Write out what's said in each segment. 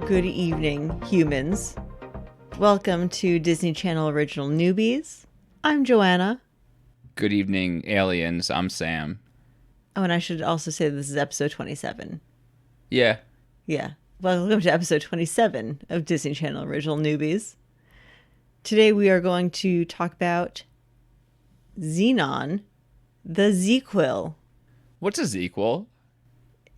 Good evening, humans. Welcome to Disney Channel Original Newbies. I'm Joanna. Good evening, aliens. I'm Sam. Oh, and I should also say this is episode 27. Yeah. Yeah. Welcome to episode 27 of Disney Channel Original Newbies. Today we are going to talk about Zenon, the Zequel. What's a Zequel?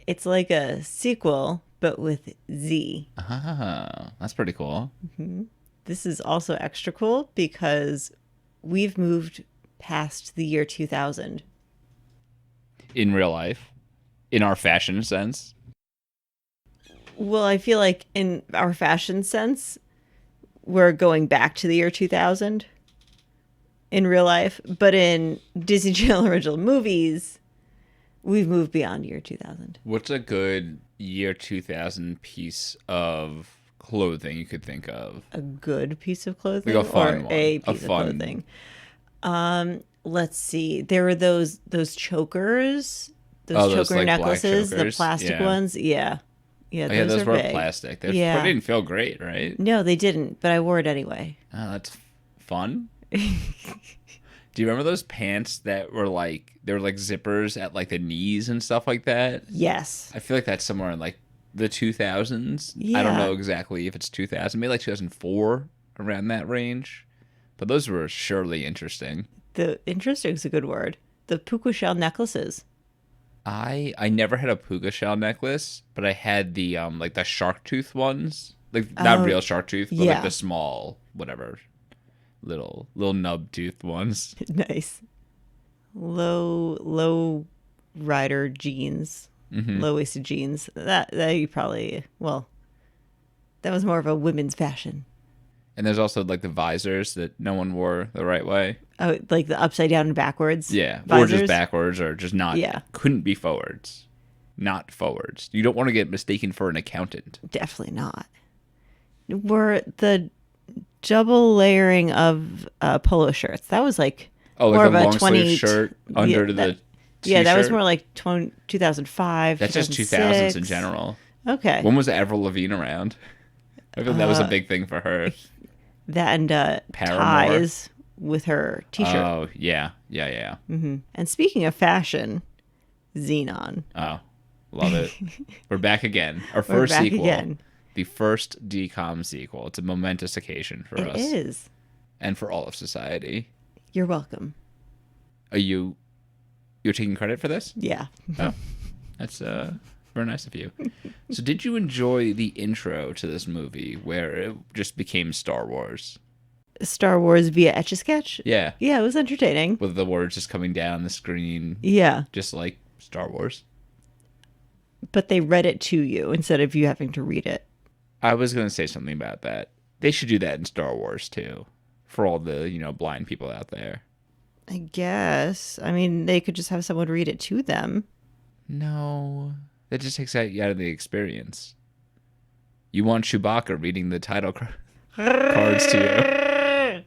It's like a sequel, but with Z. Ah, that's pretty cool. Mm-hmm. This is also extra cool because we've moved past the year 2000. In real life? In our fashion sense? Well, I feel like in our fashion sense, we're going back to the year 2000 in real life. But in Disney Channel original movies, we've moved beyond year 2000. What's a good year 2000 piece of clothing you could think of? A good piece of clothing? Like a fun or one. A piece of clothing? Let's see. There were those chokers, those choker like necklaces, black chokers? the plastic Yeah. ones. Yeah. Yeah, Oh, yeah, those are were big. plastic. They Yeah. didn't feel great, right? No, they didn't, but I wore it anyway. Oh, that's fun. Do you remember those pants that were like, they were like zippers at like the knees and stuff like that? Yes. I feel like that's somewhere in like the 2000s. Yeah. I don't know exactly if it's 2000, maybe like 2004, around that range. But those were surely interesting. The interesting is a good word. The puka shell necklaces. I never had a puka shell necklace, but I had the like the shark tooth ones. Like not real shark tooth, but yeah. like the small whatever little nub tooth ones. Nice. Low rider jeans. Mm-hmm. Low-waisted jeans. That you probably, well, that was more of a women's fashion. And there's also like the visors that no one wore the right way. Oh, like the upside down and backwards? Yeah. Visors? Or just backwards or just not. Yeah. Couldn't be forwards. Not forwards. You don't want to get mistaken for an accountant. Definitely not. Were the double layering of polo shirts. That was like Oh, more like of a a long 20 sleeve shirt under the Yeah, that was t-shirt? more like 2005. That's just 2006. 2000s in general. Okay. When was Avril Lavigne around? I feel that was a big thing for her. That and Paramore. ties with her t-shirt. Oh, yeah. And speaking of fashion, Zenon. Oh, love it. We're back again. Our We're first back sequel. again. The first DCOM sequel. It's a momentous occasion for us. It is. And for all of society. You're welcome. Are you're taking credit for this? Yeah. Oh, that's very nice of you. So did you enjoy the intro to this movie where it just became Star Wars? Star Wars via Etch-a-Sketch? Yeah. Yeah, it was entertaining. With the words just coming down the screen. Yeah. Just like Star Wars. But they read it to you instead of you having to read it. I was going to say something about that. They should do that in Star Wars too. For all the, blind people out there. I guess. I mean, they could just have someone read it to them. No. That just takes you out of the experience. You want Chewbacca reading the title cards to you.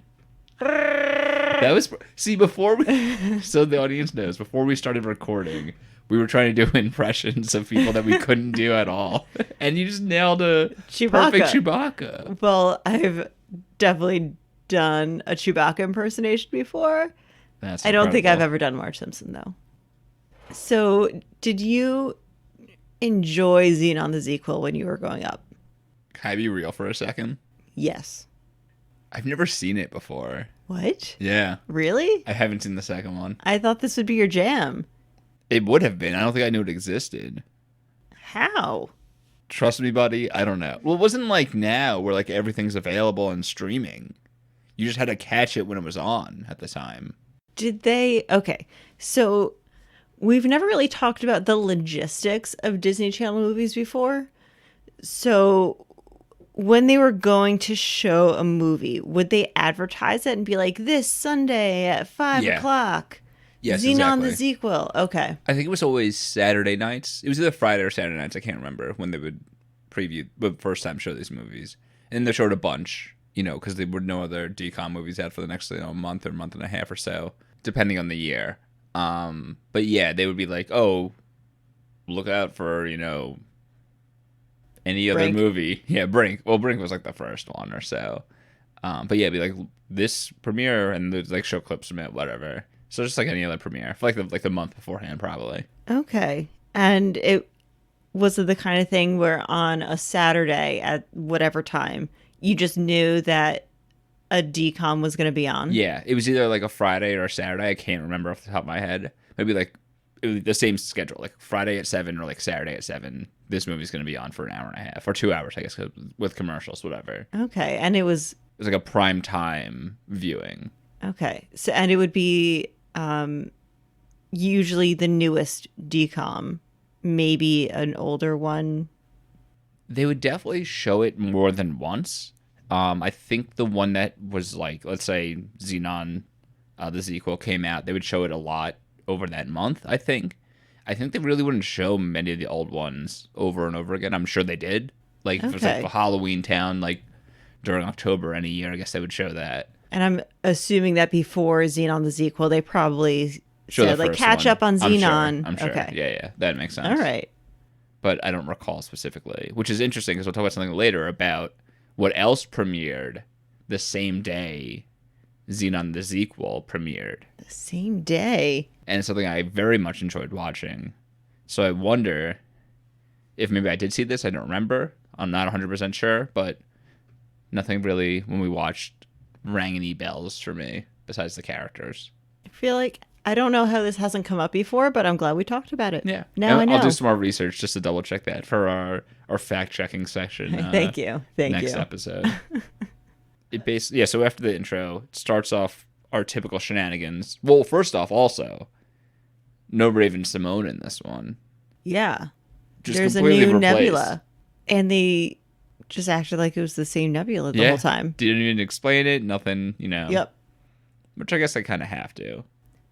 That was... See, before we... So the audience knows, before we started recording, we were trying to do impressions of people that we couldn't do at all. And you just nailed a perfect Chewbacca. Well, I've definitely done a Chewbacca impersonation before. That's I don't think I've incredible. ever done Marge Simpson, though. So, did you enjoy Zenon the Zequel when you were growing up? Can I be real for a second? Yes. I've never seen it before. What? Yeah. Really? I haven't seen the second one. I thought this would be your jam. It would have been. I don't think I knew it existed. How? Trust me, buddy. I don't know. Well, it wasn't like now where like everything's available and streaming. You just had to catch it when it was on at the time. Did they? Okay. So, we've never really talked about the logistics of Disney Channel movies before. So, when they were going to show a movie, would they advertise it and be like, this Sunday at 5 o'clock? Yes, Zenon exactly. the Zequel. Okay. I think it was always Saturday nights. It was either Friday or Saturday nights. I can't remember when they would preview, the first time show these movies. And they showed a bunch, because there were no other DCOM movies out for the next month or month and a half or so, depending on the year. But yeah, they would be like, oh, look out for, any other Brink. movie. Yeah, Brink. Well, Brink was like the first one or so. But yeah, it'd be like this premiere and there's like show clips from it, whatever. So just like any other premiere, for like the month beforehand, probably. Okay. And it was it the kind of thing where on a Saturday at whatever time, you just knew that a decom was going to be on? Yeah, it was either like a Friday or a Saturday. I can't remember off the top of my head. Maybe like it was the same schedule, like Friday at 7 or like Saturday at 7. This movie's going to be on for an hour and a half or 2 hours, I guess, with commercials, whatever. Okay. And it was It was like a prime time viewing. okay. So and it would be usually the newest decom, maybe an older one. They would definitely show it more than once. I think the one that was like, let's say Zenon, the Zequel came out, they would show it a lot over that month, I think. I think they really wouldn't show many of the old ones over and over again. I'm sure they did. Like, if it was like a Halloween Town, like during October any year, I guess they would show that. And I'm assuming that before Zenon the Zequel, they probably Show said, the like, first catch one. up on Zenon. I'm sure. Okay. Yeah. That makes sense. All right. But I don't recall specifically, which is interesting because we'll talk about something later about what else premiered the same day Zenon the Zequel premiered. The same day. And it's something I very much enjoyed watching. So I wonder if maybe I did see this. I don't remember. I'm not 100% sure, but nothing really, when we watched, rang any bells for me besides the characters. I feel like I don't know how this hasn't come up before, but I'm glad we talked about it. Yeah. Now I know. I'll do some more research just to double check that for our fact checking section. Thank you. Next episode. It basically, yeah. So after the intro, it starts off our typical shenanigans. Well, first off, also, no Raven Simone in this one. Yeah. Just there's a completely new replaced. nebula. And they just acted like it was the same nebula the whole time. Didn't even explain it. Nothing, Yep. Which I guess I kind of have to.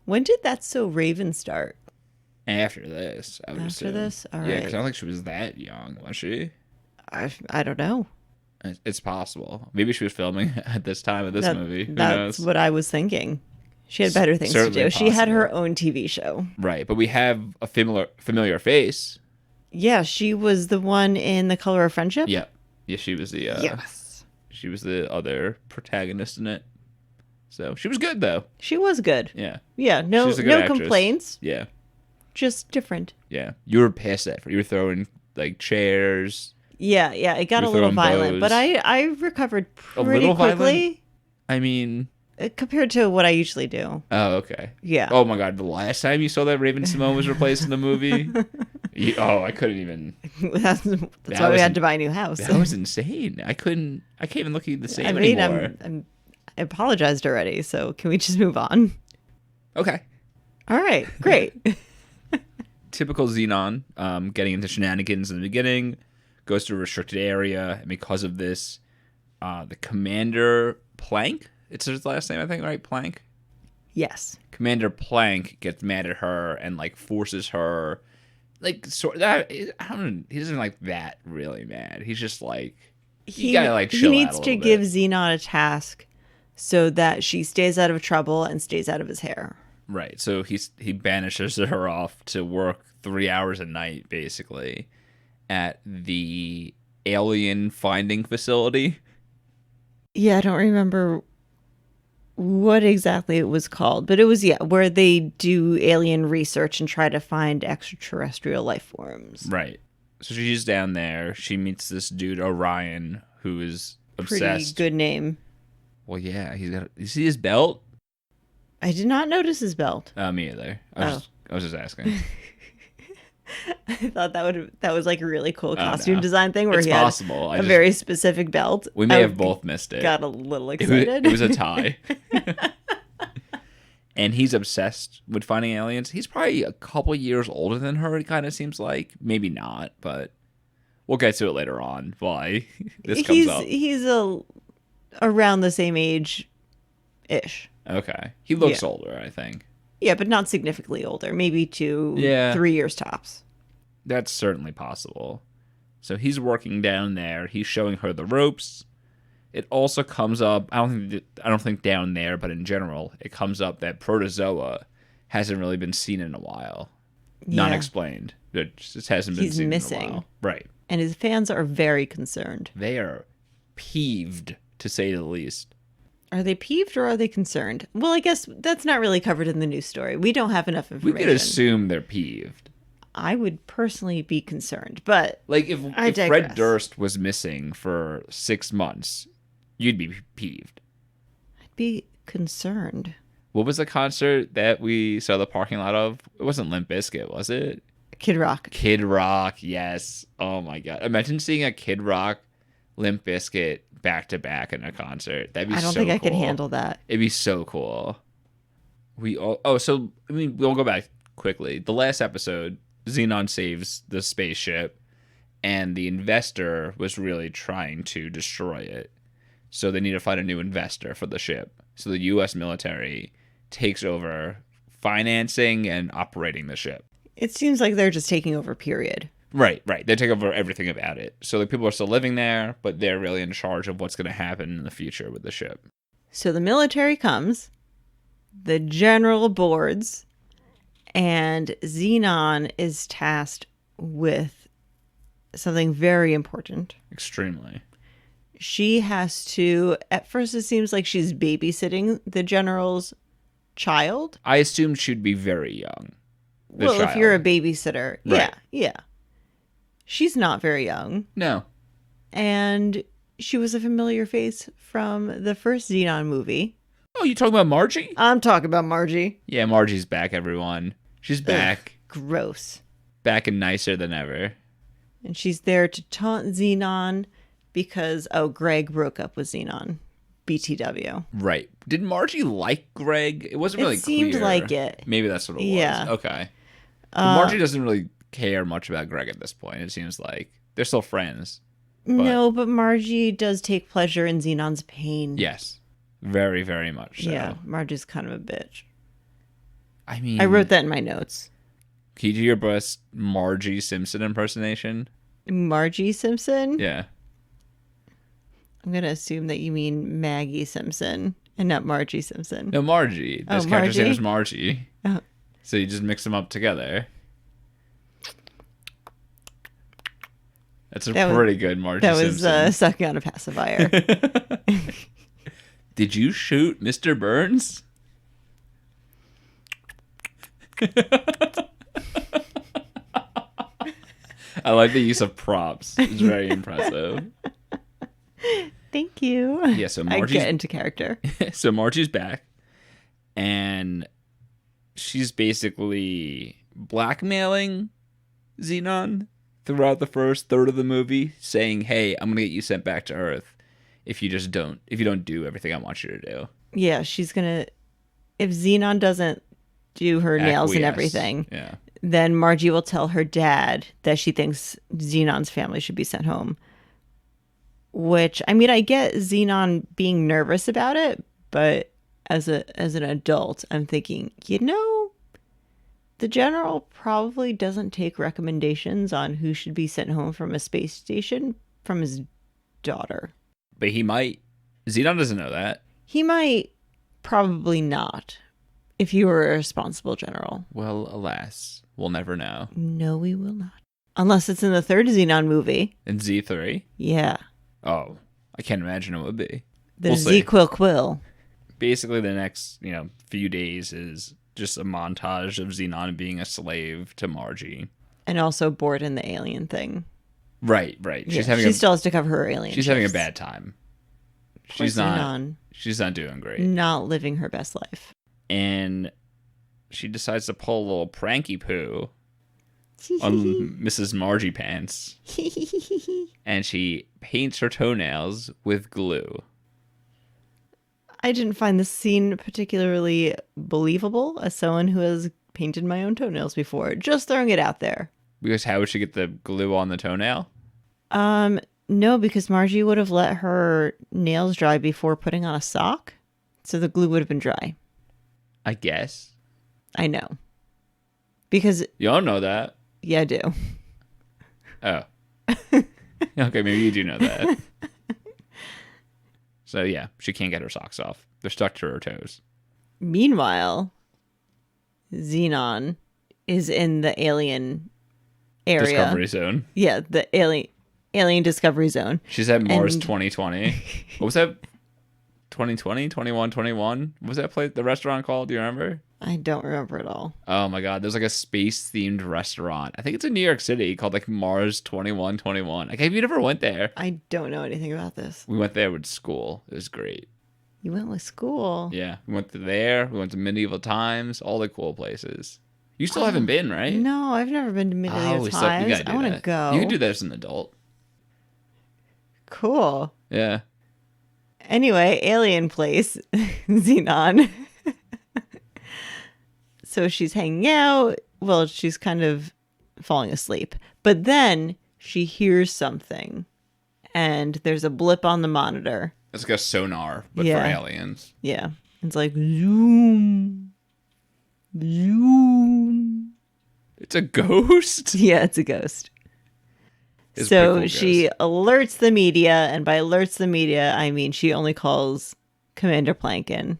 When did That's So Raven start? After this, I would assume. This? All Yeah, right. because I don't think she was that young, was she? I don't know. It's possible. Maybe she was filming at this time of this movie. Who That's knows? what I was thinking. She had better things to Certainly do. She had possible. her own TV show. Right, but we have a familiar face. Yeah, she was the one in The Color of Friendship. Yeah, she was the Yes. she was the other protagonist in it. So she was good though. She was good. Yeah, Yeah, no She's a good actress. complaints. Yeah, Just different. yeah. You were pissed at her. You were throwing like chairs. Yeah, it got You're a little throwing violent, bows. but I recovered A pretty little quickly I mean, compared to what I usually do. oh okay. Yeah. Oh my god, the last time you saw that Raven Simone was replaced in the movie. I couldn't even. that's That why we was had to buy a new house. That was insane. I can't even look at the same I mean, anymore. I apologized already, so can we just move on? Okay. All right, great. Typical Zenon, getting into shenanigans in the beginning, goes to a restricted area, and because of this, the commander Plank, it's his last name, I think, right? Plank? Yes. Commander Plank gets mad at her and like forces her, like that. I don't know. He doesn't like that really mad. He's just like you gotta like chill he out needs a to little give bit. Zenon a task so that she stays out of trouble and stays out of his hair. Right. So he banishes her off to work 3 hours a night, basically, at the alien finding facility. Yeah, I don't remember what exactly it was called, but it was where they do alien research and try to find extraterrestrial life forms. Right. So she's down there. She meets this dude Orion, who is Pretty obsessed. good name. Well, yeah, he's got. You see his belt? I did not notice his belt. Me either. I was just asking. I thought that was like a really cool Oh, costume no. design thing where It's he had possible. a very specific belt. We may I have both missed it. got a little It excited. was a tie. And he's obsessed with finding aliens. He's probably a couple years older than her, it kind of seems like. Maybe not, but we'll get to it later on why this comes up. He's around the same age-ish. Okay. He looks Yeah. older, I think. Yeah, but not significantly older. Maybe 3 years tops. That's certainly possible. So he's working down there. He's showing her the ropes. It also comes up, I don't think down there, but in general, it comes up that Protozoa hasn't really been seen in a while. Not Yeah. explained. It just hasn't been He's seen missing. in a while. Right. and his fans are very concerned. They are peeved, to say the least. Are they peeved or are they concerned? Well, I guess that's not really covered in the news story. We don't have enough We information. could assume they're peeved. I would personally be concerned, but Like if I Fred digress. Durst was missing for 6 months, you'd be peeved. I'd be concerned. What was the concert that we saw the parking lot of? It wasn't Limp Bizkit, was it? Kid Rock. Kid Rock, yes. Oh my god. Imagine seeing a Kid Rock, Limp Bizkit back to back in a concert. That'd be so I don't think I could cool. handle that. It'd be so cool. We'll go back quickly. The last episode, Zenon saves the spaceship, and the investor was really trying to destroy it. So they need to find a new investor for the ship. So the U.S. military takes over financing and operating the ship. It seems like they're just taking over, period. Right. They take over everything about it. So the people are still living there, but they're really in charge of what's going to happen in the future with the ship. So the military comes, the general boards, and Zenon is tasked with something very important. Extremely. She has to, at first it seems like she's babysitting the general's child. I assumed she'd be very young. Well, if you're a babysitter, Right. yeah. She's not very young. No. And she was a familiar face from the first Zenon movie. Oh, you talking about Margie? I'm talking about Margie. Yeah, Margie's back, everyone. She's back. Ugh, gross. Back and nicer than ever. And she's there to taunt Zenon because, Greg broke up with Zenon. BTW. Right. Did Margie like Greg? It wasn't really clear. It seemed like it. Maybe that's what it was. Yeah. Okay. But Margie doesn't really care much about Greg at this point. It seems like they're still friends. No, but Margie does take pleasure in Zenon's pain. Yes. Very, very much so. Yeah, Margie's kind of a bitch. I mean, I wrote that in my notes. Can you do your best Margie Simpson impersonation? Margie Simpson? Yeah. I'm going to assume that you mean Maggie Simpson and not Margie Simpson. No, Margie. This character's name Margie? is Margie. Oh. So you just mix them up together. That's pretty good Margie That was Simpson. sucking on a pacifier. Did you shoot Mr. Burns? I like the use of props. It's very impressive. Thank you. Yeah, so I get into character. So Margie's back, and she's basically blackmailing Zenon throughout the first third of the movie, saying, "Hey, I'm gonna get you sent back to Earth if you don't do everything I want you to do." Yeah, she's gonna. If Zenon doesn't do her nails and Acquiesce. everything, Yeah. then Margie will tell her dad that she thinks Zenon's family should be sent home. Which, I mean, I get Zenon being nervous about it, but as an adult, I'm thinking, the general probably doesn't take recommendations on who should be sent home from a space station from his daughter. But he might. Zenon doesn't know that. He might, probably not, if you were a responsible general. Well, alas, we'll never know. No, we will not. Unless it's in the third Zenon movie. In Z3? Yeah. Oh, I can't imagine it would be. The We'll see. Zequel Quill. Basically, the next, few days is just a montage of Zenon being a slave to Margie. And also bored in the alien thing. Right. She still has to cover her alien She's having a shifts. bad time. Poor She's not. Zenon. She's not doing great. Not living her best life. And she decides to pull a little pranky poo on Mrs. Margie Pants, and she paints her toenails with glue. I didn't find this scene particularly believable as someone who has painted my own toenails before. Just throwing it out there. Because how would she get the glue on the toenail? No, because Margie would have let her nails dry before putting on a sock. So the glue would have been dry. I guess. I know. Because, You don't know that. yeah, I do. Oh. Okay, maybe you do know that. So yeah, she can't get her socks off. They're stuck to her toes. Meanwhile, Zenon is in the alien area. Discovery zone. Yeah, the alien. Alien Discovery Zone. She's at Mars And- 2020. What was that? 2020, 2121. What was that place? The restaurant called? Do you remember? I don't remember at all. Oh my god, there's like a space themed restaurant. I think it's in New York City called like Mars 2121. Like, have you never went there? I don't know anything about this. We went there with school. It was great. You went with school. Yeah, we went to there. We went to medieval times. All the cool places. You still haven't been, right? No, I've never been to medieval you times. gotta do I want to that. go. You can do that as an adult. Cool. Yeah. Anyway, alien place, Zenon. So she's hanging out. Well, she's kind of falling asleep. But then she hears something. And there's a blip on the monitor. It's like a sonar, but Yeah. for aliens. Yeah. It's like zoom. Zoom. It's a ghost? Yeah, it's a ghost. It's a So pretty cool she ghost. alerts the media, and by alerts the media, I mean she only calls Commander Plankin.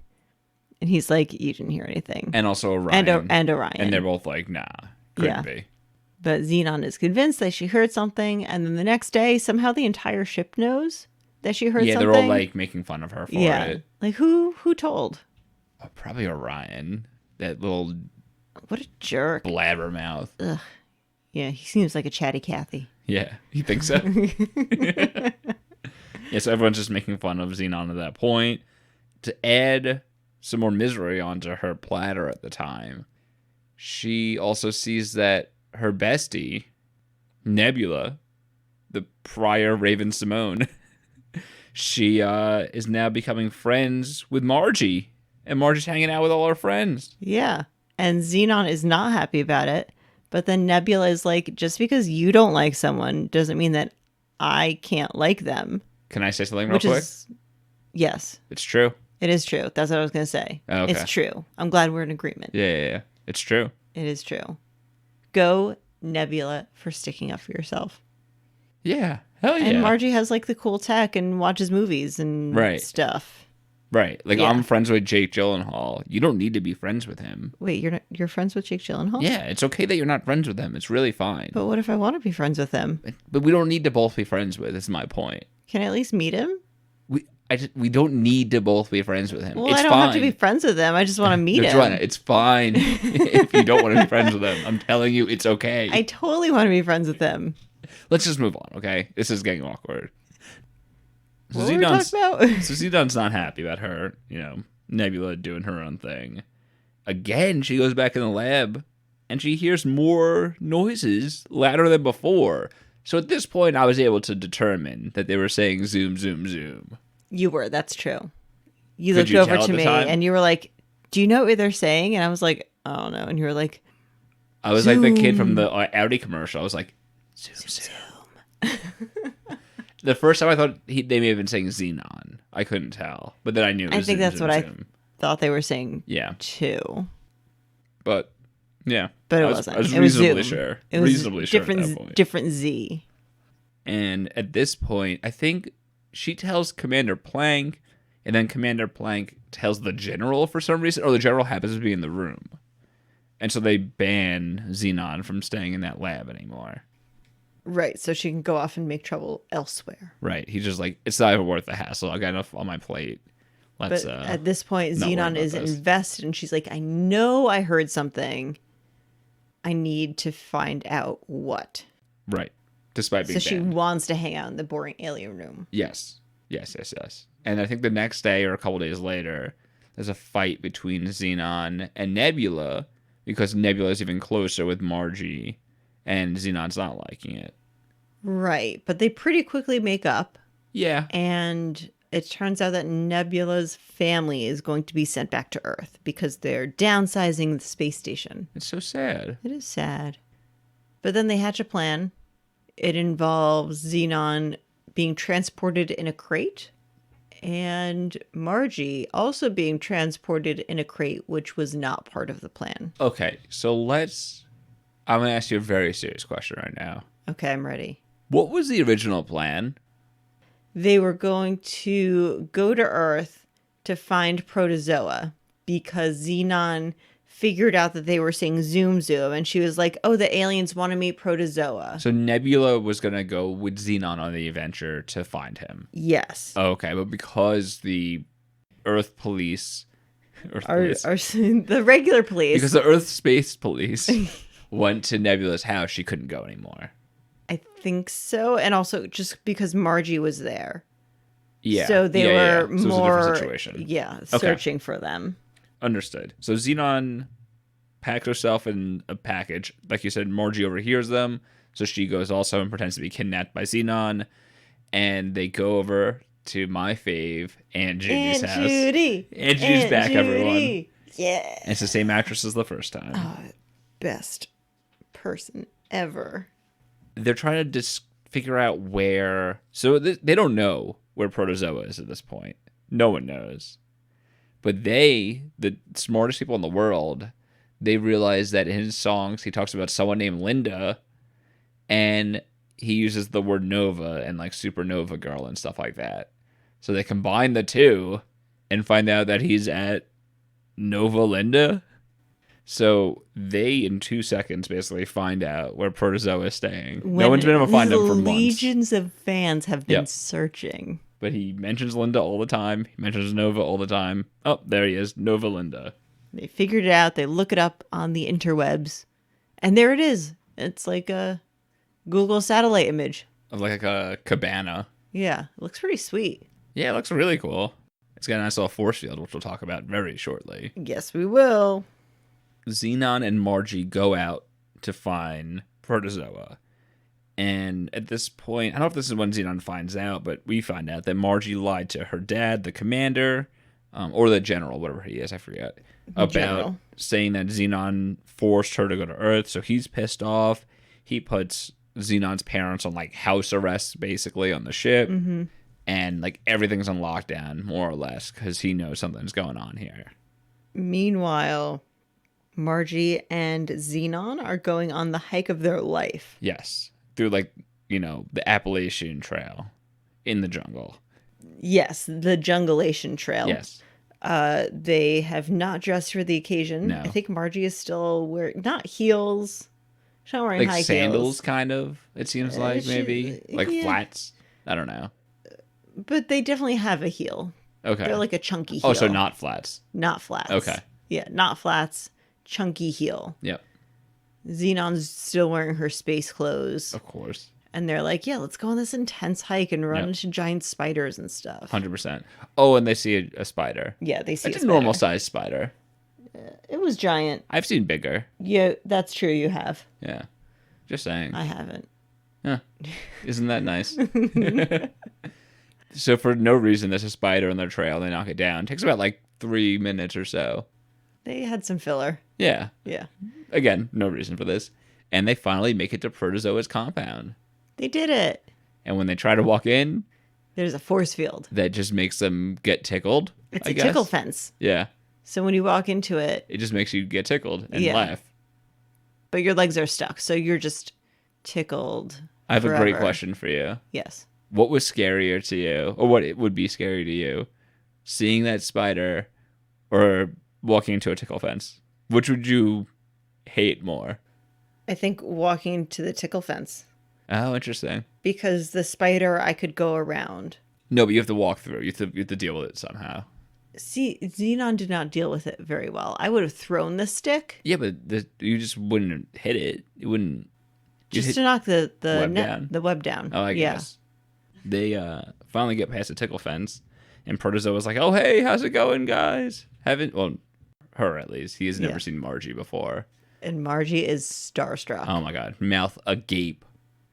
And he's like, you didn't hear anything. And also Orion. And Orion. And they're both like, nah, couldn't Yeah. be. But Zenon is convinced that she heard something, and then the next day, somehow the entire ship knows that she heard Yeah, something. they're all like making fun of her for it. Like who told? Oh, probably Orion. That little What a jerk. blabbermouth. Ugh. Yeah, he seems like a chatty Cathy. Yeah, you think so? Yeah, so everyone's just making fun of Zenon at that point. To add some more misery onto her platter at the time, she also sees that her bestie, Nebula, the prior Raven Simone, she is now becoming friends with Margie. And Margie's hanging out with all her friends. Yeah. And Zenon is not happy about it. But then Nebula is like, just because you don't like someone doesn't mean that I can't like them. Can I say something real Which quick? is, yes, It's true. it is true. That's what I was going to say. Oh, okay. It's true. I'm glad we're in agreement. Yeah. It's true. It is true. Go, Nebula, for sticking up for yourself. Yeah. Hell yeah. And Margie has like the cool tech and watches movies and Right. stuff. Right. Like, Yeah. I'm friends with Jake Gyllenhaal. You don't need to be friends with him. Wait, you're friends with Jake Gyllenhaal? Yeah, it's okay that you're not friends with him. It's really fine. But what if I want to be friends with him? But we don't need to both be friends with. Is my point. Can I at least meet him? We don't need to both be friends with him. Well, It's I don't fine. have to be friends with him. I just want to meet No, him. Joanna, it's fine if you don't want to be friends with him. I'm telling you, it's okay. I totally want to be friends with him. Let's just move on, okay? This is getting awkward. So What were we talking about? So Zedon's not happy about her, Nebula doing her own thing. Again, she goes back in the lab, and she hears more noises louder than before. So at this point, I was able to determine that they were saying zoom, zoom, zoom. You were. That's true. You Could looked you over tell at to the me time? and you were like, do you know what they're saying? And I was like, I don't know. And you were like, I was like the kid from Zoom. the Audi commercial. I was like, zoom, zoom. The first time I thought they may have been saying Zenon. I couldn't tell. But then I knew it was I think zoom, that's zoom, what I zoom. thought they were saying Yeah, too. but yeah. But it I was, wasn't. I was It was reasonably Zoom. sure. It was Reasonably sure at that different, point. different Z. And at this point, I think she tells Commander Plank, and then Commander Plank tells the general for some reason, or the general happens to be in the room. And so they ban Zenon from staying in that lab anymore. Right. So she can go off and make trouble elsewhere. Right. He's just like, it's not even worth the hassle. I got enough on my plate. Let's, But at this point, not worry Zenon about is this. invested, and she's like, I know I heard something. I need to find out what. right. Despite being So she banned. wants to hang out in the boring alien room. Yes. And I think the next day or a couple days later, there's a fight between Zenon and Nebula because Nebula is even closer with Margie, and Xenon's not liking it. Right. But they pretty quickly make up, Yeah. and it turns out that Nebula's family is going to be sent back to Earth because they're downsizing the space station. It's so sad. It is sad. But then they hatch a plan. It involves Zenon being transported in a crate and Margie also being transported in a crate, which was not part of the plan. Okay, so I'm going to ask you a very serious question right now. Okay, I'm ready. What was the original plan? They were going to go to Earth to find protozoa because Zenon figured out that they were saying Zoom Zoom, and she was like, oh, the aliens want to meet Protozoa. So Nebula was going to go with Zenon on the adventure to find him. Yes. Okay, but because the Earth police... The regular police. Because the Earth Space Police went to Nebula's house, she couldn't go anymore. I think so. And also just because Margie was there. Yeah. So they were So it was more... a different situation. Yeah, searching for them. Understood. So Zenon packs herself in a package. Like you said, Margie overhears them. So she goes also and pretends to be kidnapped by Zenon. And they go over to my fave, Aunt Judy's house. Aunt Judy's back, everyone. Yeah. And it's the same actress as the first time. Oh, best person ever. They're trying to just figure out where... So they don't know where Protozoa is at this point. No one knows. But they, the smartest people in the world, they realize that in his songs, he talks about someone named Linda, and he uses the word Nova and like Supernova Girl and stuff like that. So they combine the two and find out that he's at Nova Linda. So they, in 2 seconds, basically find out where Protozoa is staying. No one's been able to find him for months. Legions of fans have been searching. But he mentions Linda all the time. He mentions Nova all the time. Oh, there he is. Nova Linda. They figured it out. They look it up on the interwebs. And there it is. It's like a Google satellite image. Of like a cabana. Yeah. It looks pretty sweet. Yeah, it looks really cool. It's got a nice little force field, which we'll talk about very shortly. Yes, we will. Zenon and Margie go out to find Protozoa. And at this point, I don't know if this is when Zenon finds out, but we find out that Margie lied to her dad, the commander, or the general, whatever he is, I forget, about saying that Zenon forced her to go to Earth. So he's pissed off. He puts Zenon's parents on like house arrest, basically, on the ship. Mm-hmm. And like everything's on lockdown, more or less, because he knows something's going on here. Meanwhile, Margie and Zenon are going on the hike of their life. Yes. Through like, the Appalachian Trail in the jungle. Yes, the Jungleation Trail. Yes. They have not dressed for the occasion. No. I think Margie is still wearing, not heels. She's not wearing like high sandals, heels. kind of, it seems like, maybe. Like flats. I don't know. But they definitely have a heel. Okay. They're like a chunky heel. Oh, so not flats. Not flats. Okay. Yeah, not flats. Chunky heel. Yep. Xenon's still wearing her space clothes. Of course. And they're like, yeah, let's go on this intense hike and run into giant spiders and stuff. 100%. Oh, and they see a spider. Yeah, they see it's a normal sized spider. It was giant. I've seen bigger. Yeah, that's true. You have. Yeah. Just saying. I haven't. Huh. Isn't that nice? So for no reason, there's a spider on their trail. They knock it down. It takes about like 3 minutes or so. They had some filler. Yeah. Yeah. Again, no reason for this. And they finally make it to Protozoa's compound. They did it. And when they try to walk in, there's a force field. That just makes them get tickled. It's a tickle fence. Yeah. So when you walk into it, it just makes you get tickled and laugh. But your legs are stuck, so you're just tickled. I have forever. a great question for you. Yes. What was scarier to you, or what it would be scary to you, seeing that spider or walking into a tickle fence? Which would you hate more? I think walking to the tickle fence. Oh, interesting. Because the spider I could go around. No, but you have to walk through. You have to deal with it somehow. See, Zenon did not deal with it very well. I would have thrown the stick. Yeah, but you just wouldn't hit it. It wouldn't. Just to knock the web down. Oh, I guess. They finally get past the tickle fence, and Protozoa's like, "Oh, hey, how's it going, guys?" Her at least. He has never seen Margie before. And Margie is starstruck. Oh my god, mouth agape.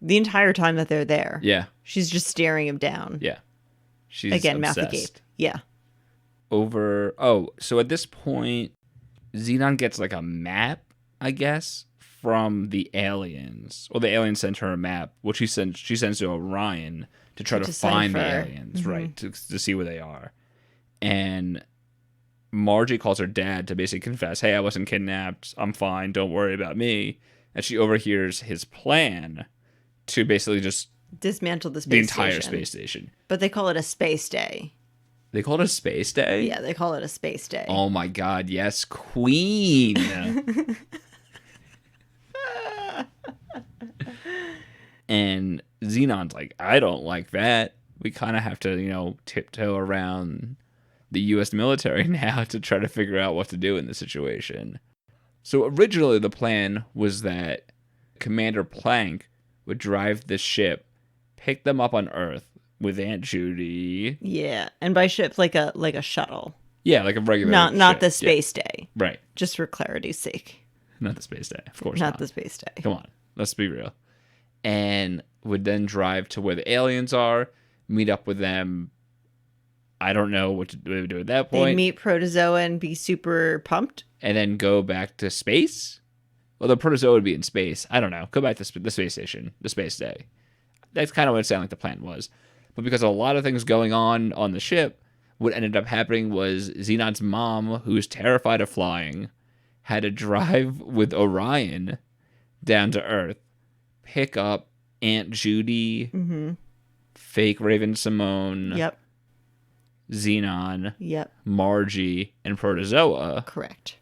The entire time that they're there. Yeah. She's just staring him down. Yeah. She's again, obsessed. mouth agape. Yeah. So at this point, Zenon gets like a map, I guess, from the aliens. Well, the aliens sent her a map, which she sends to Orion to try to find the aliens, mm-hmm. right, to see where they are. And Margie calls her dad to basically confess, hey, I wasn't kidnapped. I'm fine. Don't worry about me. And she overhears his plan to basically just dismantle the entire space station. But they call it a space day. They call it a space day? Yeah, they call it a space day. Oh my god, yes, queen. And Zenon's like, I don't like that. We kind of have to, tiptoe around the U.S. military now to try to figure out what to do in this situation. So originally the plan was that Commander Plank would drive the ship, pick them up on Earth with Aunt Judy. Yeah, and by ship, like a shuttle. Yeah, like a regular Not ship. the space day. Right. Just for clarity's sake. Not the space day, of course not. Not the space day. Come on, let's be real. And would then drive to where the aliens are, meet up with them. I don't know what to do at that point. They'd meet Protozoa and be super pumped. And then go back to space? Well, the Protozoa would be in space. I don't know. Go back to the space station, the space day. That's kind of what it sounded like the plan was. But because of a lot of things going on the ship, what ended up happening was Zenon's mom, who was terrified of flying, had to drive with Orion down to Earth, pick up Aunt Judy, fake Raven Simone, Yep. Zenon, Yep. Margie, and Protozoa, Correct.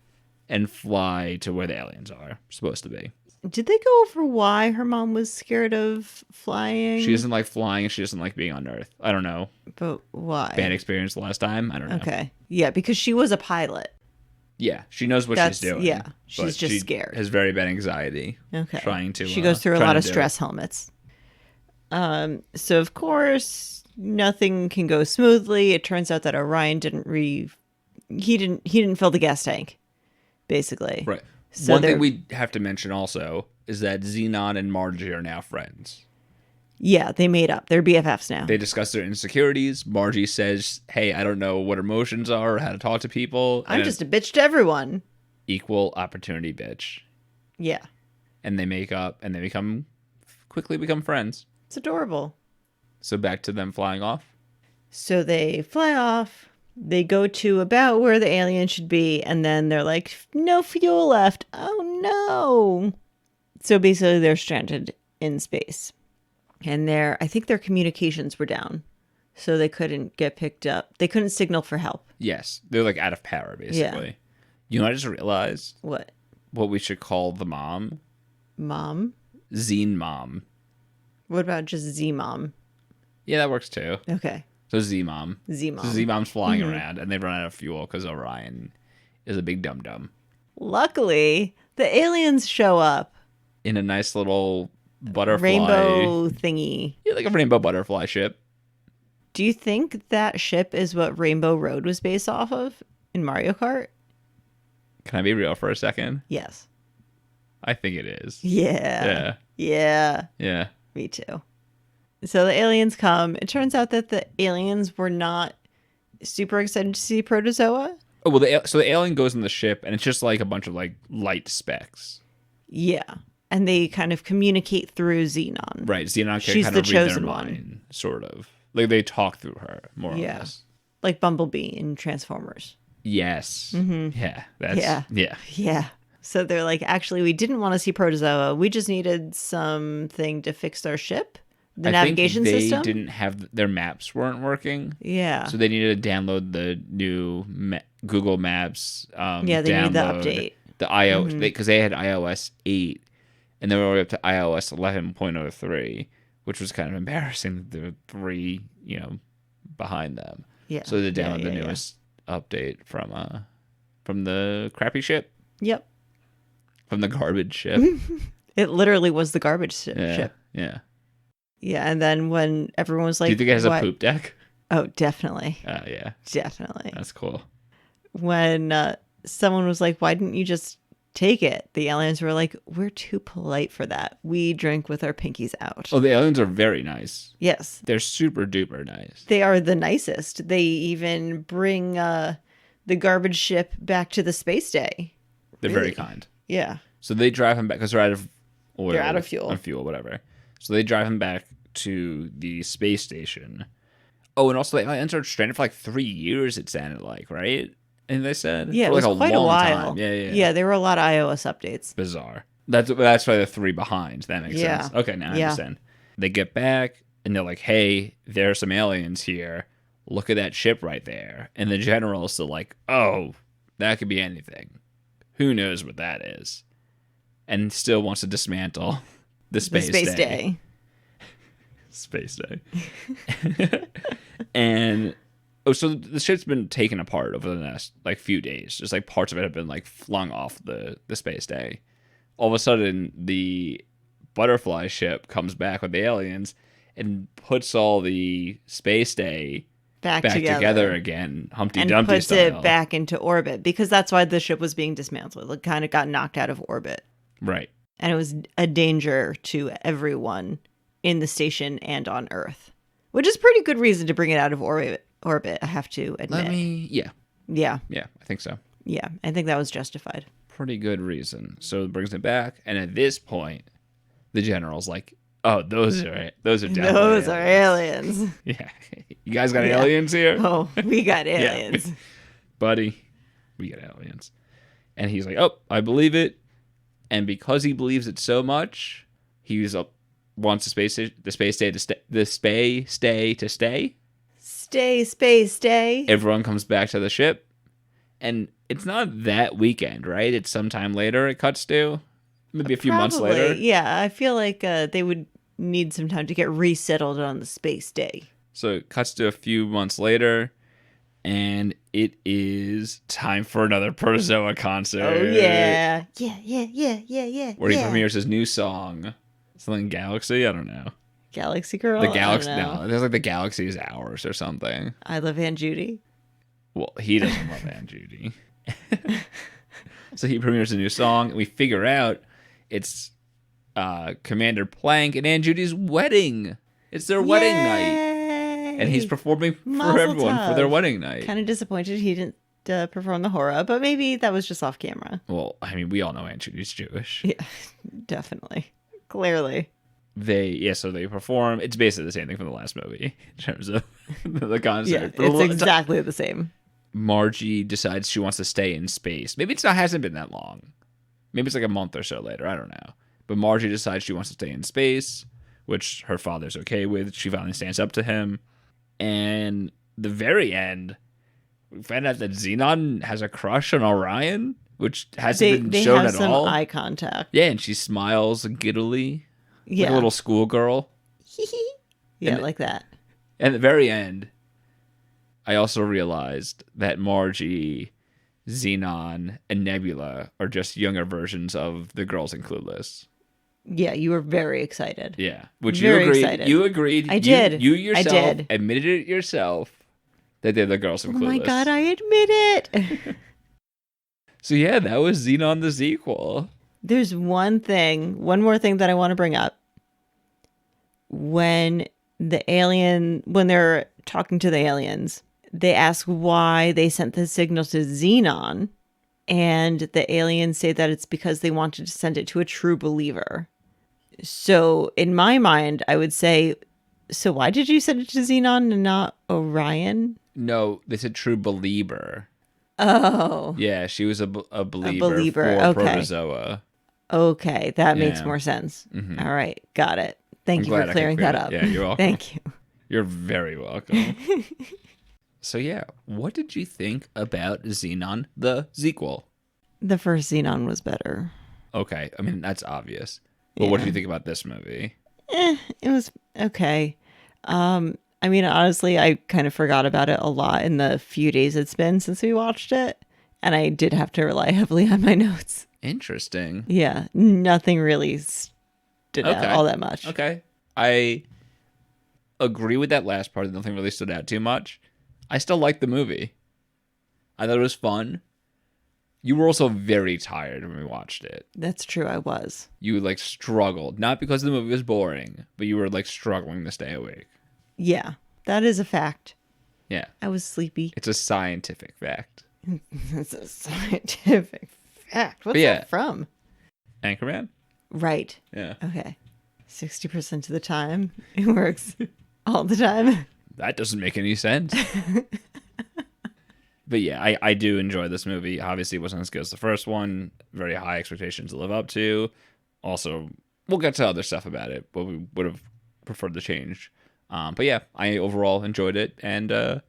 and fly to where the aliens are supposed to be. Did they go over why her mom was scared of flying? She doesn't like flying and she doesn't like being on Earth. I don't know. But why? Bad experience the last time? I don't know. Okay. Yeah, because she was a pilot. Yeah, she knows what she's doing. Yeah, but she's just she scared. Has very bad anxiety. Okay. She goes through a lot of stress helmets. So of course nothing can go smoothly. It turns out that Orion he didn't fill the gas tank, basically. Right. So One thing we have to mention also is that Zenon and Margie are now friends. Yeah, they made up. They're BFFs now. They discuss their insecurities. Margie says, hey, I don't know what emotions are or how to talk to people. I'm just a bitch to everyone. Equal opportunity bitch. Yeah. And they make up and they quickly become friends. It's adorable. So back to them flying off. So they fly off. They go to about where the alien should be. And then they're like, no fuel left. Oh, no. So basically they're stranded in space. And I think their communications were down. So they couldn't get picked up. They couldn't signal for help. Yes. They're like out of power, basically. Yeah. You know what I just realized? What? What we should call the mom? Mom? Zine mom. What about just Z-Mom? Yeah, that works too. Okay. So Z-Mom. Z-Mom. So Z-Mom's flying around and they run out of fuel because Orion is a big dum-dum. Luckily, the aliens show up. In a nice little butterfly. Rainbow thingy. Yeah, like a rainbow butterfly ship. Do you think that ship is what Rainbow Road was based off of in Mario Kart? Can I be real for a second? Yes. I think it is. Yeah. Yeah. Yeah. Yeah. Me too. So the aliens come. It turns out that the aliens were not super excited to see Protozoa. Oh, well, so the alien goes in the ship and it's just like a bunch of like light specks. Yeah. And they kind of communicate through Zenon. Right. Zenon can She's kind the of read their chosen mind, one. sort of. Like they talk through her, more or Yeah. less. Like Bumblebee in Transformers. Yes. Mm-hmm. Yeah. That's, yeah. Yeah. So they're like, actually, we didn't want to see Protozoa. We just needed something to fix our ship. The navigation think they system. didn't have their maps weren't working. Yeah. So they needed to download the new Google Maps. Yeah, they need the update. The iOS because they had iOS 8, and they were already up to iOS 11.03, which was kind of embarrassing. There were 3, behind them. Yeah. So they downloaded the newest update from the crappy ship, Yep. from the garbage ship. It literally was the garbage Yeah. ship. Yeah. Yeah, and then when everyone was like, Do you think it has "Why-" a poop deck? Oh, definitely. Yeah. Definitely. That's cool. When someone was like, why didn't you just take it? The aliens were like, we're too polite for that. We drink with our pinkies out. Oh, the aliens are very nice. Yes. They're super duper nice. They are the nicest. They even bring the garbage ship back to the space day. They're very kind. Yeah. So they drive him back because they're out of oil. They're out of fuel. On fuel, whatever. So they drive him back to the space station. Oh, and also they entered stranded for like 3 years, it sounded like, right? And they said? Yeah, for it was like quite a long while. time. Yeah. Yeah, there were a lot of iOS updates. Bizarre. That's why they're 3 behind. That makes sense. Okay, now I understand. They get back and they're like, hey, there are some aliens here. look at that ship right there. And the general's still like, oh, that could be anything. Who knows what that is? And still wants to dismantle the space day. Space day. And so the ship's been taken apart over the last like few days. Just like parts of it have been like flung off the space day. All of a sudden, the butterfly ship comes back with the aliens and puts all the space day back together again, Humpty Dumpty puts style. It back into orbit, because that's why the ship was being dismantled. It kind of got knocked out of orbit. Right. And it was a danger to everyone in the station and on Earth, which is pretty good reason to bring it out of orbit, I have to admit. Yeah. Yeah. Yeah, I think so. Yeah, I think that was justified. Pretty good reason. So it brings it back, and at this point, the general's like, oh, those are definitely aliens. Yeah. You guys got aliens here? Oh, we got aliens. Yeah. Buddy, we got aliens. And he's like, oh, I believe it. And because he believes it so much, he's wants the space day to stay. Stay. Everyone comes back to the ship. And it's not that weekend, right? It's sometime later it cuts to. Maybe a few months later. Yeah, I feel like they would need some time to get resettled on the space day. So it cuts to a few months later, and it is time for another Protozoa concert. Oh, yeah. Yeah. Where he premieres his new song. Something Galaxy? I don't know. Galaxy Girl? The Galaxy? No, there's like the Galaxy's Hours or something. I Love Aunt Judy. Well, he doesn't love Aunt Judy. So he premieres a new song, and we figure out it's Commander Plank and Aunt Judy's wedding. It's their wedding night. And he's performing for everyone for their wedding night. Kind of disappointed he didn't perform the hora, but maybe that was just off camera. Well, I mean, we all know Aunt Judy's Jewish. Yeah, definitely. Clearly. So they perform. It's basically the same thing from the last movie in terms of the concert. Yeah, it's exactly the same. Margie decides she wants to stay in space. Maybe hasn't been that long. Maybe it's like a month or so later. I don't know. But Margie decides she wants to stay in space, which her father's okay with. She finally stands up to him. And the very end, we find out that Zenon has a crush on Orion, which hasn't been shown at all. They have some eye contact. Yeah, and she smiles giddily. Yeah. Like a little schoolgirl. Yeah, like that. And at the very end, I also realized that Margie, Zenon, and Nebula are just younger versions of the girls in Clueless. Yeah, you were very excited. Yeah. Which very you agreed. Excited. You agreed. I did. You yourself admitted it yourself that they're the girls from Clueless. Oh my God, I admit it. So yeah, that was Zenon the Zequel. There's one more thing that I want to bring up. When they're talking to the aliens, they ask why they sent the signal to Zenon, and the aliens say that it's because they wanted to send it to a true believer. So in my mind, I would say, so why did you send it to Zenon and not Orion? No, they said true believer. Oh. Yeah, she was a believer for Protozoa. Okay, that makes more sense. Mm-hmm. All right, got it. Thank you for clearing that up. Yeah, you're welcome. Thank you. You're very welcome. So yeah, what did you think about Zenon the Zequel? The first Zenon was better. Okay, I mean, that's obvious. But what did you think about this movie? It was okay. I mean, honestly, I kind of forgot about it a lot in the few days it's been since we watched it. And I did have to rely heavily on my notes. Interesting. Yeah, nothing really stood out all that much. Okay. I agree with that last part. Nothing really stood out too much. I still liked the movie. I thought it was fun. You were also very tired when we watched it. That's true, I was. You struggled. Not because the movie was boring, but you were struggling to stay awake. Yeah, that is a fact. Yeah. I was sleepy. It's a scientific fact. It's a scientific fact. What's that from? Anchorman? Right. Yeah. Okay. 60% of the time, it works all the time. That doesn't make any sense. But yeah, I do enjoy this movie. Obviously, it wasn't as good as the first one. Very high expectations to live up to. Also, we'll get to other stuff about it, but we would have preferred the change. But yeah, I overall enjoyed it. And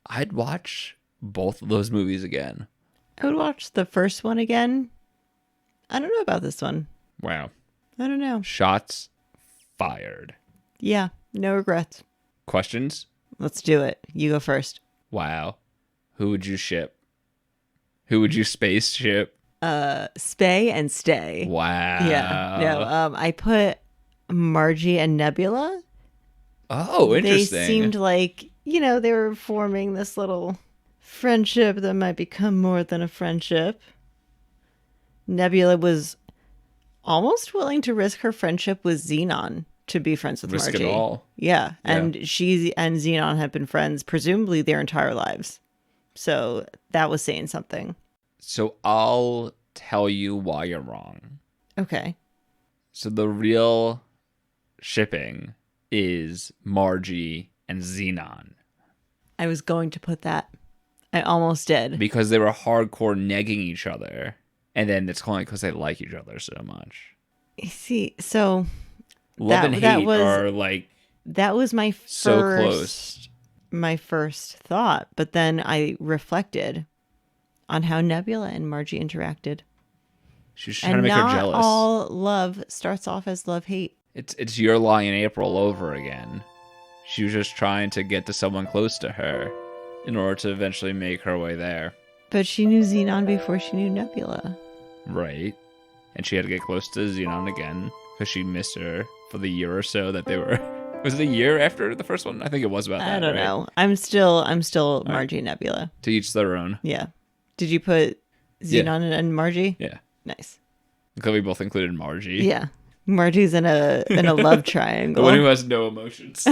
I'd watch both of those movies again. I would watch the first one again. I don't know about this one. Wow. I don't know. Shots fired. Yeah, no regrets. Questions? Let's do it. You go first. Wow. Who would you ship? Who would you space ship? Spay and Stay. Wow. Yeah. No, I put Margie and Nebula. Oh, interesting. They seemed like, they were forming this little friendship that might become more than a friendship. Nebula was almost willing to risk her friendship with Zenon to be friends with Risk Margie. it all. Yeah. And she and Zenon have been friends presumably their entire lives. So that was saying something. So I'll tell you why you're wrong. Okay. So the real shipping is Margie and Zenon. I was going to put that. I almost did. Because they were hardcore negging each other. And then it's only because they like each other so much. See, so Love and hate are like that was my first, so close. My first thought, but then I reflected on how Nebula and Margie interacted. She was trying to make her jealous. Not all love starts off as love-hate. It's Your Lie in April over again. She was just trying to get to someone close to her in order to eventually make her way there. But she knew Zenon before she knew Nebula. Right. And she had to get close to Zenon again because she missed her for the year or so that they were... Was it a year after the first one? I think it was about that. I don't know. I'm still Margie and Nebula. To each their own. Yeah. Did you put Zenon and Margie? Yeah. Nice. Because we both included Margie. Yeah. Margie's in a love triangle. The one who has no emotions.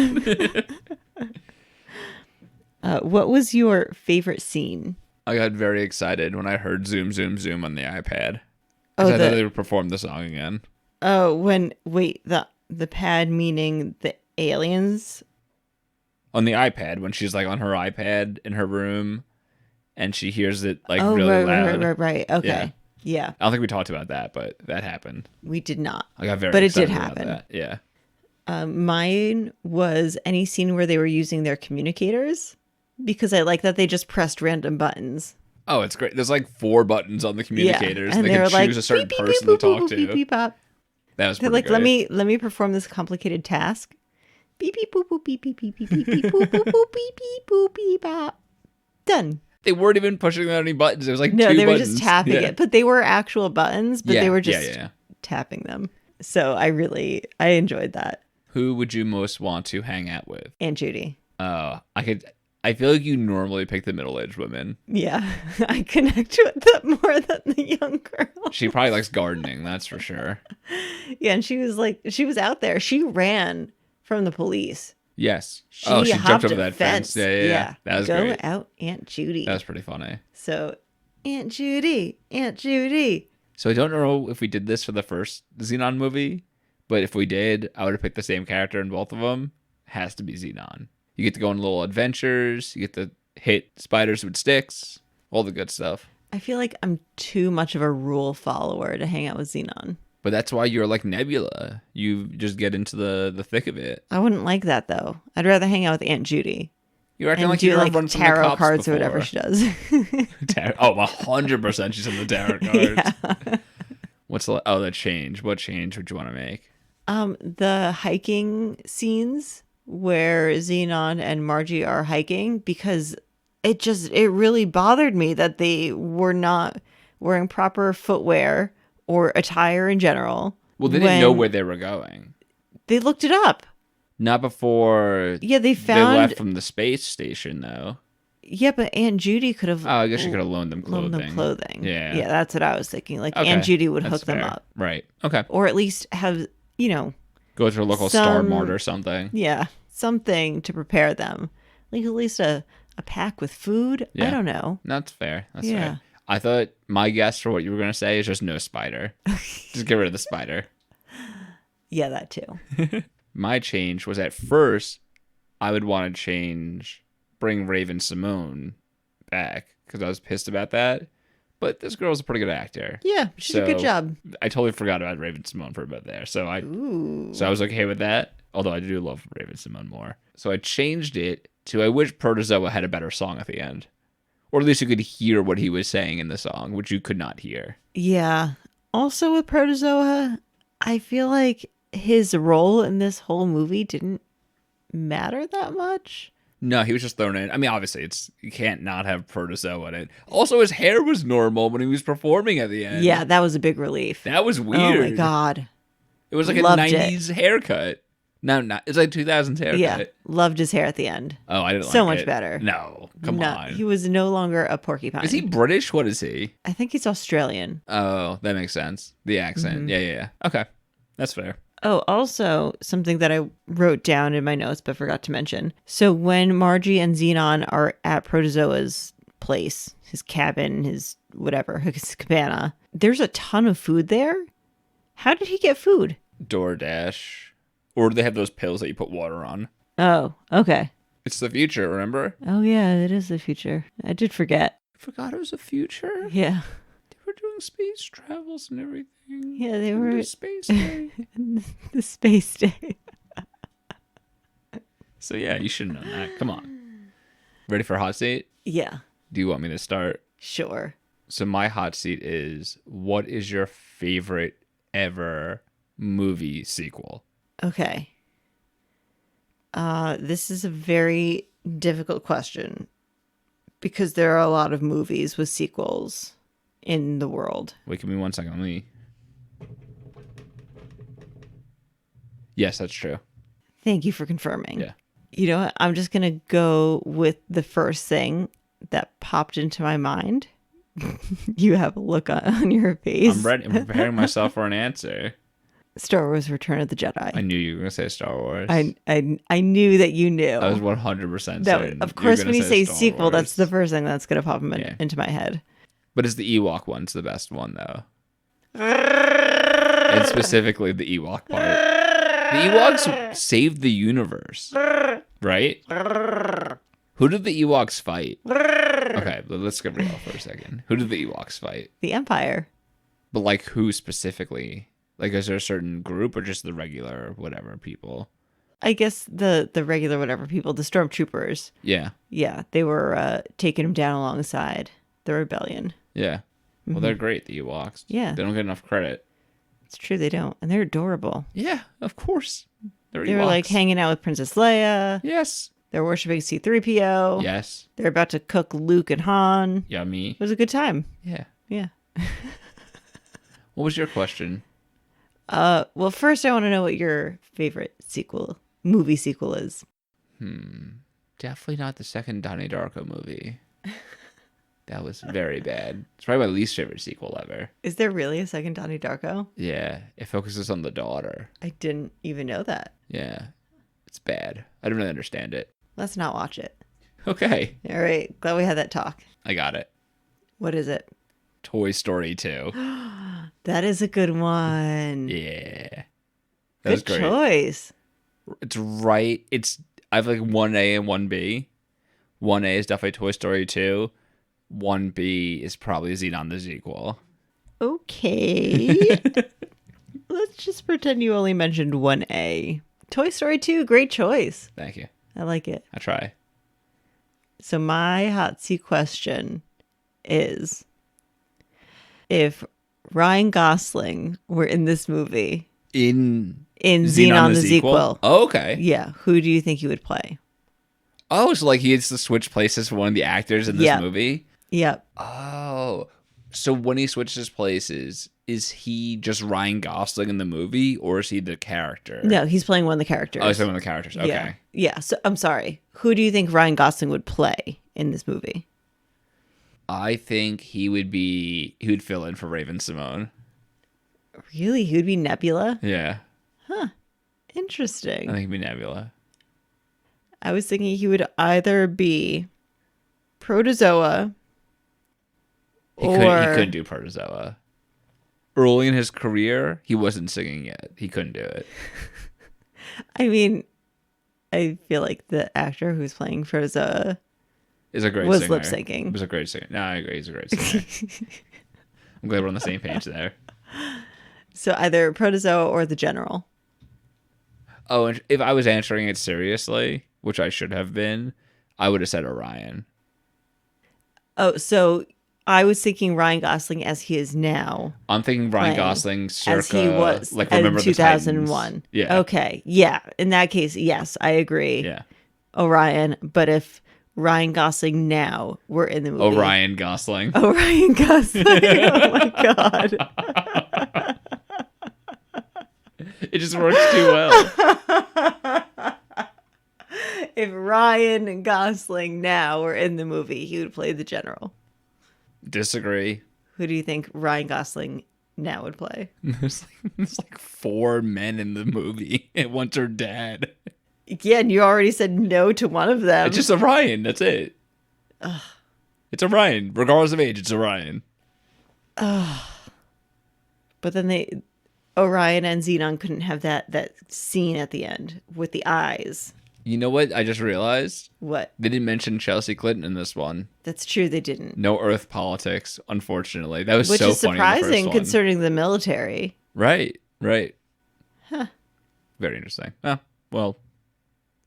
What was your favorite scene? I got very excited when I heard Zoom, Zoom, Zoom on the iPad. Oh, I thought they would perform the song again. Oh, the pad meaning the aliens? On the iPad, when she's like on her iPad in her room and she hears it like really loud. Right. Okay. Yeah. I don't think we talked about that, but that happened. We did not. I got very But it excited did about happen. that. Yeah. Mine was any scene where they were using their communicators because I like that they just pressed random buttons. Oh, it's great. There's like 4 buttons on the communicators. And they can choose a certain person to talk to. Beep, beep, pop. That was They're pretty like, great. let me perform this complicated task. Beep beep boop boop beep beep beep beep beep beep boop boop boop beep beep boop beep bop. Done. They weren't even pushing any buttons. It was like 2 No, buttons. they were just tapping it. But they were actual buttons, but they were just yeah. tapping them. So I enjoyed that. Who would you most want to hang out with? Aunt Judy. I feel like you normally pick the middle-aged women. Yeah, I connect with them more than the young girl. She probably likes gardening, that's for sure. Yeah, and she was out there. She ran from the police. Yes. She hopped jumped over a that fence. Yeah. That was Go great. out, Aunt Judy. That was pretty funny. So, Aunt Judy, Aunt Judy. So I don't know if we did this for the first Zenon movie, but if we did, I would have picked the same character in both of them. Has to be Zenon. You get to go on little adventures. You get to hit spiders with sticks. All the good stuff. I feel like I'm too much of a rule follower to hang out with Zenon. But that's why you're like Nebula. You just get into the thick of it. I wouldn't like that, though. I'd rather hang out with Aunt Judy. You're acting and like do you're like run from the tarot cops cards before. or whatever she does. 100% she's on the tarot cards. Yeah. The change? What change would you want to make? The hiking scenes where Zenon and Margie are hiking, because it really bothered me that they were not wearing proper footwear or attire in general. Well, they didn't know where they were going. They looked it up. Not before they left from the space station, though. Yeah, but Aunt Judy could have... Oh, I guess she could have loaned them clothing. Yeah. Yeah, that's what I was thinking. Like, okay, Aunt Judy would hook them up. Right. Okay. Or at least have, go to a local Star Mart or something. Yeah, something to prepare them. Like at least a pack with food. Yeah. I don't know. That's fair. That's fair. I thought my guess for what you were going to say is just no spider. Just get rid of the spider. Yeah, that too. My change was at first, I would want to bring Raven Simone back because I was pissed about that. But this girl's a pretty good actor. Yeah, she did a good job. I totally forgot about Raven Simone for a bit there. So I was okay with that. Although I do love Raven Simone more. So I changed it to I wish Protozoa had a better song at the end. Or at least you could hear what he was saying in the song, which you could not hear. Yeah. Also with Protozoa, I feel like his role in this whole movie didn't matter that much. No, he was just thrown in. I mean, obviously, you can't not have Protozoa in it. Also, his hair was normal when he was performing at the end. Yeah, that was a big relief. That was weird. Oh my God. It was like Loved a 90s haircut. No, not. It's like 2000s haircut. Yeah, loved his hair at the end. Oh, I didn't like it. So much better. No, come on. He was no longer a porcupine. Is he British? What is he? I think he's Australian. Oh, that makes sense. The accent. Yeah. Okay. That's fair. Oh, also something that I wrote down in my notes but forgot to mention. So when Margie and Zenon are at Protozoa's place, his cabin, his whatever, his cabana, there's a ton of food there. How did he get food? DoorDash. Or do they have those pills that you put water on? Oh, okay. It's the future, remember? Oh, yeah, it is the future. I did forget. I forgot it was the future. Yeah. They were doing space travels and everything. Yeah, they were. The space day. The space day. So, yeah, you should know that. Come on. Ready for a hot seat? Yeah. Do you want me to start? Sure. So, my hot seat is, what is your favorite ever movie sequel? Okay. This is a very difficult question because there are a lot of movies with sequels in the world. Wait, give me 1 second. Let me. Yes, that's true. Thank you for confirming. Yeah. You know what? I'm just going to go with the first thing that popped into my mind. You have a look on your face. I'm ready. I'm preparing myself for an answer. Star Wars Return of the Jedi. I knew you were going to say Star Wars. I knew that you knew. I was 100% certain. Of course, when you say Star sequel, Wars. that's the first thing that's going to pop into my head. But it's the Ewok one's the best one, though. And specifically the Ewok part. The Ewoks saved the universe. Right? Who did the Ewoks fight? Okay, let's get real for a second. Who did the Ewoks fight? The Empire. But, like, who specifically? Like, is there a certain group or just the regular whatever people? I guess the regular whatever people, the stormtroopers. Yeah. Yeah, they were taking him down alongside the rebellion. Yeah. Well, they're great, the Ewoks. Yeah. They don't get enough credit. It's true, they don't. And they're adorable. Yeah, of course. They were like hanging out with Princess Leia. Yes. They're worshiping C-3PO. Yes. They're about to cook Luke and Han. Yummy. It was a good time. Yeah. Yeah. What was your question? Well, first I want to know what your favorite movie sequel is. Definitely not the second Donnie Darko movie. That was very bad. It's probably my least favorite sequel ever. Is there really a second Donnie Darko? Yeah. It focuses on the daughter. I didn't even know that. Yeah. It's bad. I don't really understand it. Let's not watch it. Okay. All right. Glad we had that talk. I got it. What is it? Toy Story 2. That is a good one. Yeah. That was Good great. choice. It's right. I have like 1A and 1B. 1A is definitely Toy Story 2. 1B is probably Zenon the Zequel. Okay. Let's just pretend you only mentioned 1A. Toy Story 2, great choice. Thank you. I like it. I try. So my hot seat question is, if Ryan Gosling were in this movie, In Zenon the Zequel, Oh, okay. yeah, who do you think he would play? Oh, so like he gets to switch places for one of the actors in this movie? Yep. Oh. So when he switches places, is he just Ryan Gosling in the movie or is he the character? No, he's playing one of the characters. Oh, he's one of the characters. Okay. Yeah. Yeah. So I'm sorry. Who do you think Ryan Gosling would play in this movie? I think he would fill in for Raven Simone. Really? He would be Nebula? Yeah. Interesting. I think he'd be Nebula. I was thinking he would either be Protozoa He couldn't do Protozoa. Early in his career, he wasn't singing yet. He couldn't do it. I mean, I feel like the actor who's playing Protozoa Is a great was singer. lip syncing. Was a great singer. No, I agree. He's a great singer. I'm glad we're on the same page there. So either Protozoa or the General. Oh, and if I was answering it seriously, which I should have been, I would have said Orion. Oh, so I was thinking Ryan Gosling as he is now, I'm thinking Ryan playing Gosling as he circa, was like, in remember the Titans. 2001. Yeah. Okay. Yeah. In that case, yes, I agree. Yeah. Orion. But if Ryan Gosling now were in the movie. Orion Gosling. Orion Gosling. Oh my God. It just works too well. If Ryan Gosling now were in the movie, he would play the general. Disagree. Who do you think Ryan Gosling now would play? There's like 4 men in the movie, and one's her dad. Yeah, and you already said no to one of them. It's just Orion. That's it. Ugh. It's Orion. Regardless of age, it's Orion. But then Orion and Zenon couldn't have that scene at the end with the eyes. You know what I just realized? What? They didn't mention Chelsea Clinton in this one. That's true, they didn't. No Earth politics, unfortunately. That was Which so is funny in the first surprising one. concerning the military. Right. Huh. Very interesting. Well,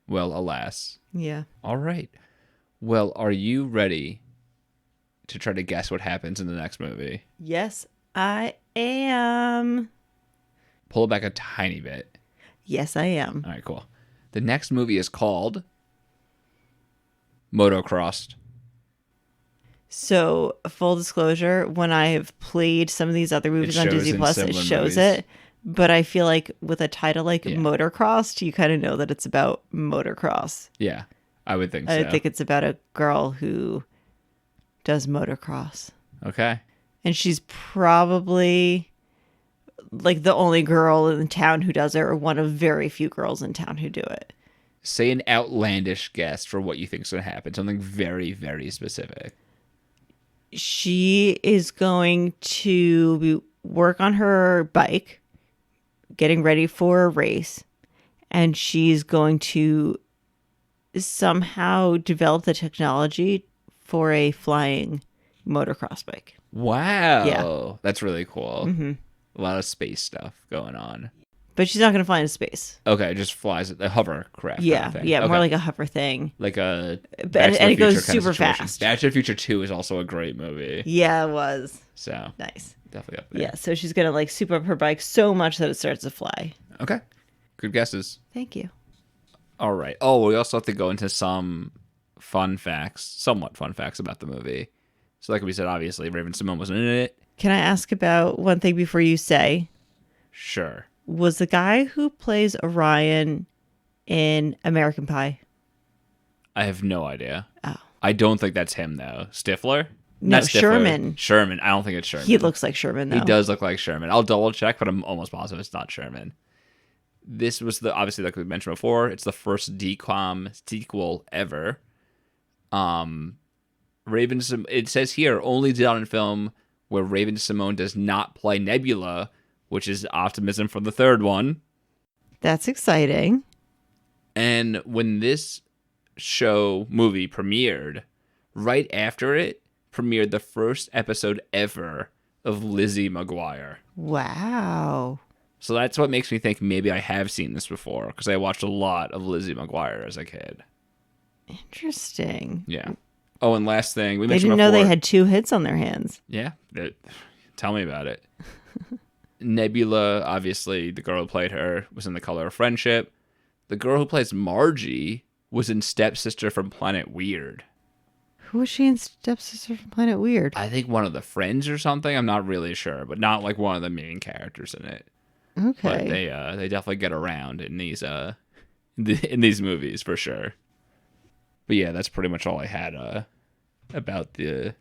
alas. Yeah. All right. Well, are you ready to try to guess what happens in the next movie? Yes, I am. Pull it back a tiny bit. Yes, I am. All right, cool. The next movie is called Motocrossed. So, full disclosure, when I have played some of these other movies on Disney Plus, it shows it. But I feel like with a title like Motocrossed, you kind of know that it's about motocross. Yeah, I would think so. I think it's about a girl who does motocross. Okay. And she's probably like the only girl in town who does it, or one of very few girls in town who do it. Say an outlandish guess for what you think is going to happen. Something very, very specific. She is going to work on her bike, getting ready for a race, and she's going to somehow develop the technology for a flying motocross bike. Wow. Yeah. That's really cool. Mm-hmm. A lot of space stuff going on. But she's not going to fly into space. Okay, it just flies a hovercraft. Yeah, kind of thing. yeah, Okay. more like a hover thing. Like a And Back to the it goes Future kind of super situation. fast. Back to the Future 2 is also a great movie. Yeah, it was. So Nice. definitely up there. Yeah, so she's going to like soup up her bike so much that it starts to fly. Okay. Good guesses. Thank you. All right. Oh, we also have to go into some somewhat fun facts about the movie. So like we said, obviously, Raven-Symoné wasn't in it. Can I ask about one thing before you say? Sure. Was the guy who plays Orion in American Pie? I have no idea. Oh. I don't think that's him, though. Stifler? No, Not Stifler. Sherman. Sherman. I don't think it's Sherman. He looks like Sherman, though. He does look like Sherman. I'll double check, but I'm almost positive it's not Sherman. This was obviously, like we mentioned before, it's the first DCOM sequel ever. It says here, only done in film where Raven-Symoné does not play Nebula, which is optimism for the third one. That's exciting. And when this movie premiered, right after it premiered the first episode ever of Lizzie McGuire. Wow. So that's what makes me think maybe I have seen this before, because I watched a lot of Lizzie McGuire as a kid. Interesting. Yeah. Oh, and last thing, we They mentioned didn't know before. they had 2 hits on their hands. Yeah. Tell me about it. Nebula, obviously, the girl who played her, was in The Color of Friendship. The girl who plays Margie was in Stepsister from Planet Weird. Who was she in Stepsister from Planet Weird? I think one of the friends or something. I'm not really sure, but not like one of the main characters in it. Okay. But they definitely get around in these in these movies for sure. But yeah, that's pretty much all I had about the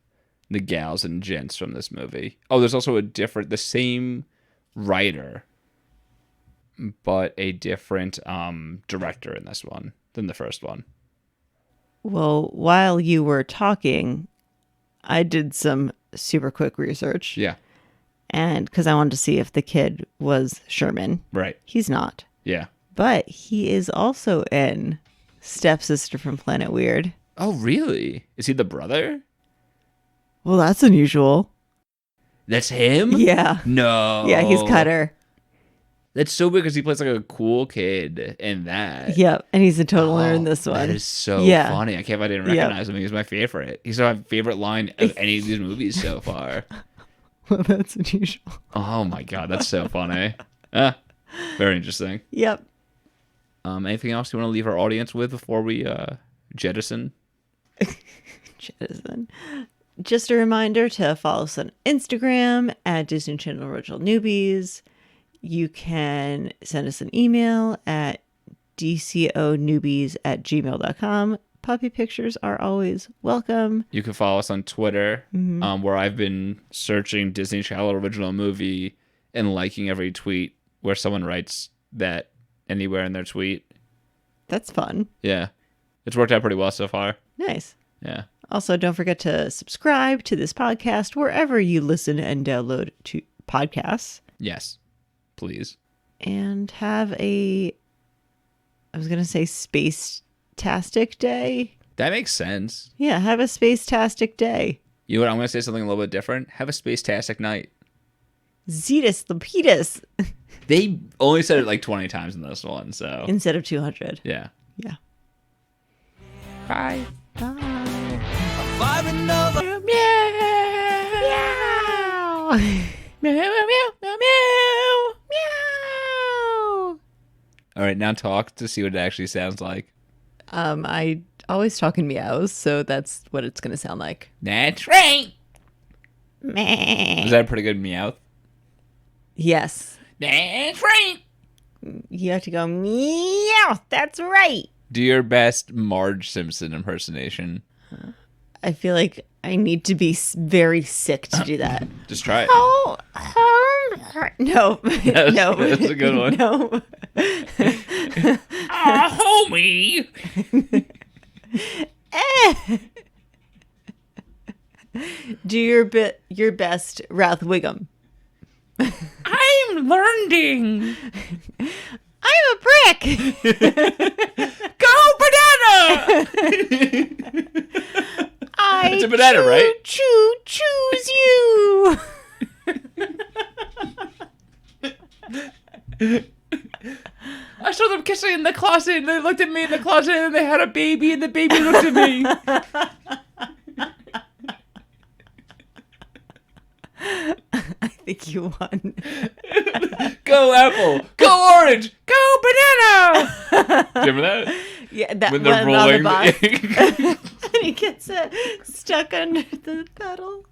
gals and gents from this movie. Oh, there's also the same writer, but a different director in this one than the first one. Well, while you were talking, I did some super quick research. Yeah. And because I wanted to see if the kid was Sherman. Right. He's not. Yeah. But he is also in Stepsister from Planet Weird. Oh, really? Is he the brother? Well, that's unusual. That's him? Yeah. No. Yeah, he's Cutter. That's so weird because he plays like a cool kid in that. Yep, and he's a total nerd in this one. That is so Yeah. funny. I can't believe I didn't recognize him. He was my favorite. He's my favorite line of any of these movies so far. Well, that's unusual. Oh my god, that's so funny. Very interesting. Yep. Anything else you want to leave our audience with before we jettison? Jettison. Just a reminder to follow us on Instagram at Disney Channel Original Newbies. You can send us an email at dconewbies@gmail.com. Puppy pictures are always welcome. You can follow us on Twitter, where I've been searching Disney Channel Original Movie and liking every tweet where someone writes that anywhere in their tweet. That's fun. Yeah. It's worked out pretty well so far. Nice. Yeah. Also, don't forget to subscribe to this podcast wherever you listen and download to podcasts. Yes. Please. And have I was going to say space-tastic day. That makes sense. Yeah, have a space-tastic day. You know what? I'm going to say something a little bit different. Have a space-tastic night. Zetus Lepidus. They only said it like 20 times in this one, so. Instead of 200. Yeah. Yeah. Bye. Bye. Five another. Meow. Meow, meow, meow, meow, meow. Meow. All right, now talk to see what it actually sounds like. I always talk in meows, so that's what it's going to sound like. That's right. Meh. Is that a pretty good meow? Yes. That's right. You have to go, meow. That's right. Do your best Marge Simpson impersonation. I feel like I need to be very sick to do that. Just try it. Oh, no. No. That's a good one. No. Homie. Do your best Ralph Wiggum. I'm learning. I'm a prick. Go banana. It's a banana, right? Choose you. I saw them kissing in the closet, and they looked at me in the closet, and they had a baby, and the baby looked at me. I think you won. Go apple. Go orange. Go banana. Do you remember that? Yeah, that When one they're on the rolling. bus. And he gets stuck under the pedal.